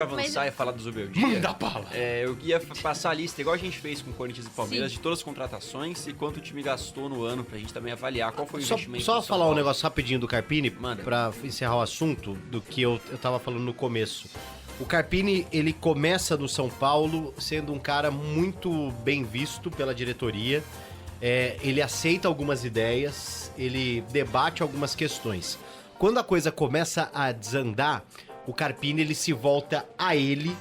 avançar e falar do Zubeldia. Manda bala! Eu ia passar a lista, igual a gente fez com o Corinthians e Palmeiras, de todas as contratações e quanto o time gastou no ano, pra gente também avaliar qual foi o investimento. Só falar um negócio rapidinho do Carpini, Manda. pra encerrar o assunto do que eu tava falando no começo. O Carpini, ele começa no São Paulo sendo um cara muito bem visto pela diretoria. Ele aceita algumas ideias, ele debate algumas questões. Quando a coisa começa a desandar, o Carpini, ele se volta a ele,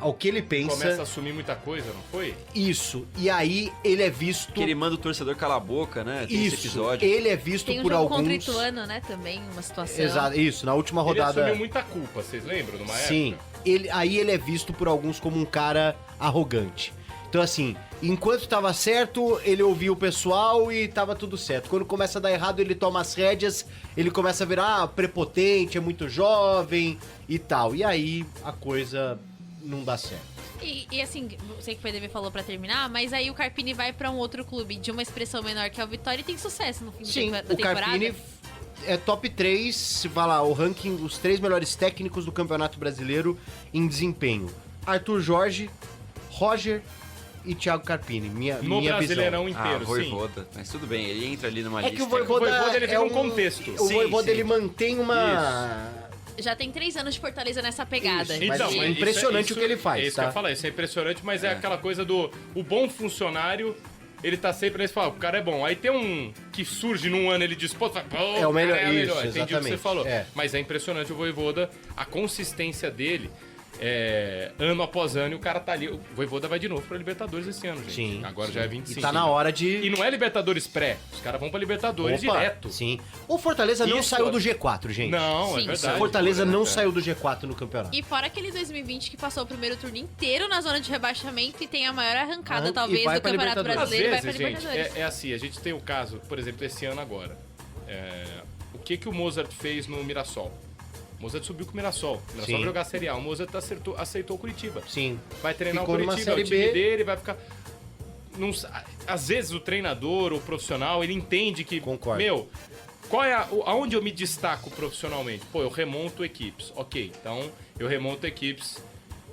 ao que ele pensa. Começa a assumir muita coisa, não foi? Isso. E aí ele é visto... Que ele manda o torcedor calar a boca, né? Tem esse episódio. Ele é visto Tem um por jogo alguns... contra o Ituano, né, também, uma situação. Exato, isso. Na última rodada... Ele assumiu muita culpa, vocês lembram? Numa Sim. época? Aí ele é visto por alguns como um cara arrogante. Então, assim, enquanto tava certo, ele ouvia o pessoal e tava tudo certo. Quando começa a dar errado, ele toma as rédeas, ele começa a virar prepotente, é muito jovem e tal. E aí a coisa não dá certo. E assim, sei que o PDB falou pra terminar, mas aí o Carpini vai pra um outro clube de uma expressão menor que é o Vitória e tem sucesso no fim Sim, da o temporada. Carpini é top 3, se vai lá, o ranking, os 3 melhores técnicos do Campeonato Brasileiro em desempenho. Arthur Jorge, Roger e Thiago Carpini, minha Brasileirão visão. inteiro, sim. Voivoda. Mas tudo bem, ele entra ali numa É lista. que o Voivoda ele vem num contexto. O Sim, Voivoda, sim. ele mantém uma... Já tem 3 anos de Fortaleza nessa pegada. Isso, mas é impressionante o que ele faz, É isso tá? que eu ia falar, isso é impressionante, mas é aquela coisa do... O bom funcionário, ele tá sempre nesse fala, o cara é bom. Aí tem um que surge num ano, ele diz, pô, é o melhor, cara é isso, Entendi o que você exatamente. falou. É. Mas é impressionante o Voivoda, a consistência dele... ano após ano, e o cara tá ali. O Voivoda vai de novo pra Libertadores esse ano, gente. Sim, Agora já é 25. E tá na hora de... E não é Libertadores pré. Os caras vão pra Libertadores direto. Sim. O Fortaleza não Isso, saiu do G4, gente. Não, Sim. é verdade. O Fortaleza não É. saiu do G4 no campeonato. E fora aquele 2020 que passou o primeiro turno inteiro na zona de rebaixamento e tem a maior arrancada, E talvez, vai do pra Campeonato Libertadores. Brasileiro e vai Às pra vezes, gente, Libertadores. é assim, a gente tem o caso, por exemplo, esse ano agora. O que o Mozart fez no Mirassol? O Mozart subiu com o Mirassol. O Mirassol Sim. vai jogar a Série A. O Mozart aceitou o Curitiba. Sim. Vai treinar Ficou o numa Curitiba, é o Série time B. dele, vai ficar... Às vezes o treinador, o profissional, ele entende que... Concordo. Meu, qual é aonde eu me destaco profissionalmente? Pô, eu remonto equipes. Ok, então eu remonto equipes.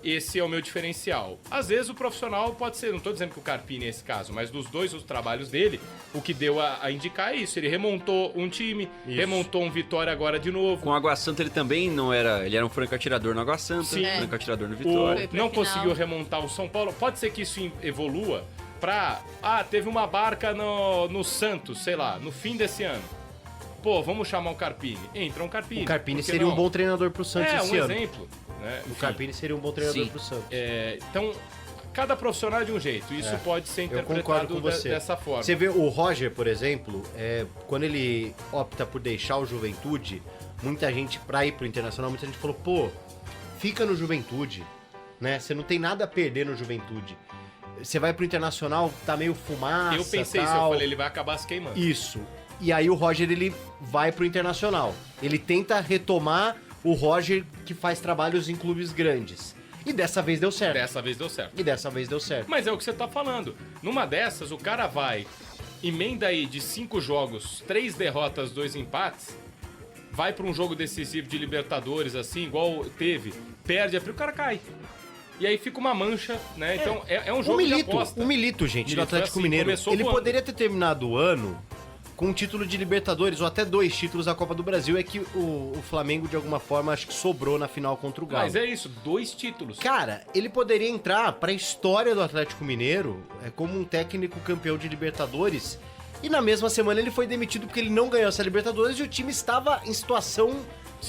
Esse é o meu diferencial. Às vezes o profissional pode ser, não tô dizendo que o Carpini é esse caso, mas dos dois os trabalhos dele, o que deu a indicar é isso. Ele remontou um time, remontou um Vitória agora de novo. Com o Água Santa ele também não era... Ele era um franco atirador no Água Santa, Sim. franco atirador no Vitória. Foi Não pra final. conseguiu remontar o São Paulo. Pode ser que isso evolua pra... teve uma barca no Santos, sei lá, no fim desse ano. Pô, vamos chamar o Carpini. Entra um Carpini. O Carpini Por que seria não? um bom treinador pro Santos esse um ano. exemplo. Né? O Enfim, Carpini seria um bom treinador Sim. pro Santos. Então, cada profissional é de um jeito. Isso pode ser Eu concordo interpretado com você. dessa forma. Você vê o Roger, por exemplo, quando ele opta por deixar o Juventude, muita gente, pra ir pro Internacional, muita gente falou, pô, fica no Juventude, né? Você não tem nada a perder no Juventude. Você vai pro Internacional, tá meio fumaça, Eu pensei isso, tal. eu falei, ele vai acabar se queimando. Isso. E aí o Roger, ele vai pro Internacional. Ele tenta retomar o Roger que faz trabalhos em clubes grandes. E dessa vez deu certo. Dessa vez deu certo. Mas é o que você tá falando. Numa dessas, o cara vai, emenda aí de 5 jogos, 3 derrotas, 2 empates, vai pra um jogo decisivo de Libertadores, assim, igual teve, perde, o cara cai. E aí fica uma mancha, né? Então é um jogo de aposta. O Milito, gente, do Milito Atlético assim, Mineiro, começou ele voando. poderia ter terminado o ano com um título de Libertadores, ou até 2 títulos da Copa do Brasil. É que o Flamengo, de alguma forma, acho que sobrou na final contra o Galo. Mas é isso, 2 títulos. Cara, ele poderia entrar pra história do Atlético Mineiro como um técnico campeão de Libertadores. E na mesma semana ele foi demitido porque ele não ganhou essa Libertadores e o time estava em situação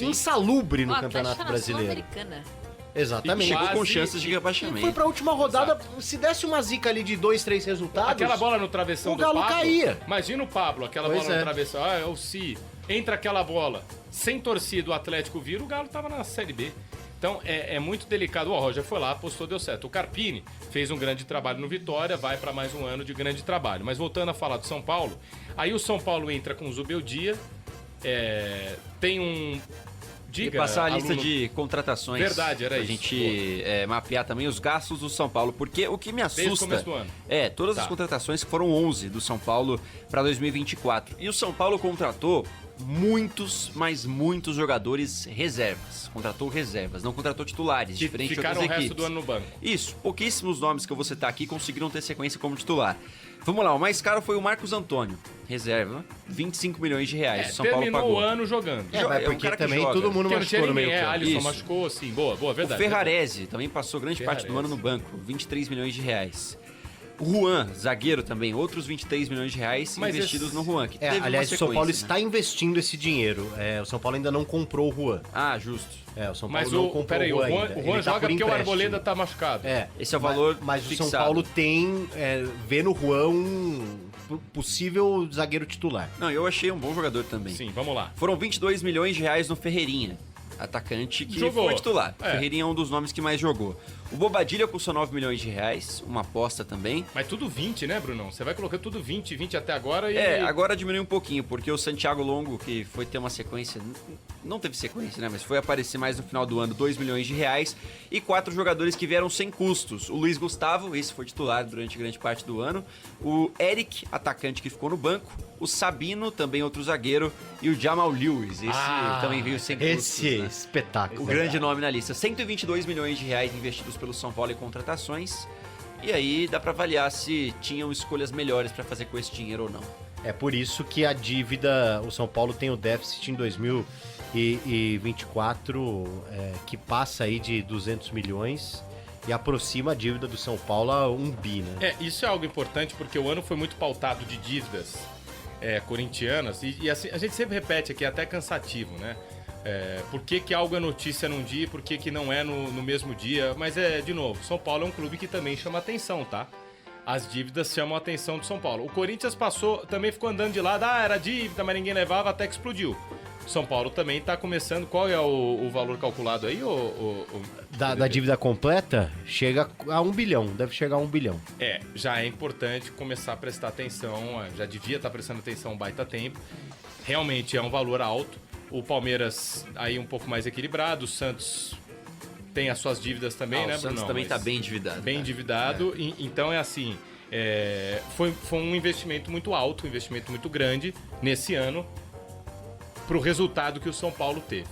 insalubre no O Atlético Campeonato tá na Brasileiro. Sul-Americana. Exatamente. Chegou com Quase- chances de E rebaixamento. foi pra última rodada, se desse uma zica ali de 2, 3 resultados... Aquela bola no travessão o do Galo Pablo. caía. Imagina o Pablo, aquela Pois bola é. no travessão. É o Si. Entra aquela bola. Sem torcida, o Atlético vira, o Galo tava na Série B. Então é muito delicado. O Roger foi lá, apostou, deu certo. O Carpini fez um grande trabalho no Vitória, vai pra mais um ano de grande trabalho. Mas voltando a falar do São Paulo, aí o São Paulo entra com o Zubeldia, tem um... E passar a lista de contratações. Verdade, era pra isso. gente mapear também os gastos do São Paulo. Porque o que me Desde o assusta começo do ano. todas Tá. as contratações que foram 11 do São Paulo para 2024. E o São Paulo contratou muitos jogadores reservas. Contratou reservas, não contratou titulares, Que diferente de ficaram outras o resto equipes. do ano no banco. Isso, pouquíssimos nomes que eu vou citar aqui conseguiram ter sequência como titular. Vamos lá, o mais caro foi o Marcos Antônio, reserva, 25 milhões de reais. o São Paulo terminou pagou. o ano jogando. Mas É um porque cara que também joga. todo mundo Porque não tinha machucou no meio ninguém. campo. Alisson Isso. machucou, sim. Boa, O verdade. Ferrarese também passou grande parte do ano no banco, 23 milhões de reais. O Juan, zagueiro também, outros 23 milhões de reais Mas investidos esse- no Juan, que teve Aliás, uma o São Paulo sequência, está investindo esse dinheiro. O São Paulo ainda não comprou o Juan. Ah, justo. O São Paulo Mas não comprou peraí, o Juan ainda. o Ele Juan tá joga por porque o empréstimo. Arboleda tá machucado. Esse é o valor Mas o fixado. São Paulo vê no Juan um possível zagueiro titular. Não, eu achei um bom jogador também. Sim, vamos lá. Foram 22 milhões de reais no Ferreirinha, atacante que Jogou. foi titular. É. Ferreirinha é um dos nomes que mais jogou. O Bobadilha custou 9 milhões de reais, uma aposta também. Mas tudo 20, né, Brunão? Você vai colocando tudo 20 até agora e... Agora diminuiu um pouquinho, porque o Santiago Longo, que foi ter uma sequência, não teve sequência, né, mas foi aparecer mais no final do ano, 2 milhões de reais, e 4 jogadores que vieram sem custos. O Luiz Gustavo, esse foi titular durante grande parte do ano, o Eric, atacante que ficou no banco, o Sabino, também outro zagueiro, e o Jamal Lewis, esse também veio sem custos. Esse né? espetáculo. O grande nome na lista. 122 milhões de reais investidos pelo São Paulo em contratações. E aí dá pra avaliar se tinham escolhas melhores pra fazer com esse dinheiro ou não. É por isso que a dívida, o São Paulo tem o déficit em 2024 que passa aí de 200 milhões e aproxima a dívida do São Paulo a 1 bi, né? Isso é algo importante porque o ano foi muito pautado de dívidas corintianas e assim, a gente sempre repete aqui, é até cansativo, né? Por que algo é notícia num dia e por que não é no mesmo dia? Mas de novo, São Paulo é um clube que também chama atenção, tá? As dívidas chamam a atenção do São Paulo. O Corinthians também ficou andando de lado, era dívida, mas ninguém levava, até que explodiu. São Paulo também tá começando. Qual é o valor calculado aí? Da dívida completa, chega a 1 bilhão, deve chegar a 1 bilhão. Já é importante começar a prestar atenção, já devia estar prestando atenção um baita tempo. Realmente é um valor alto. O Palmeiras aí um pouco mais equilibrado, o Santos tem as suas dívidas também, né, O Santos Bruno? também tá bem endividado. Bem endividado, então é assim, foi um investimento muito alto, um investimento muito grande nesse ano pro resultado que o São Paulo teve.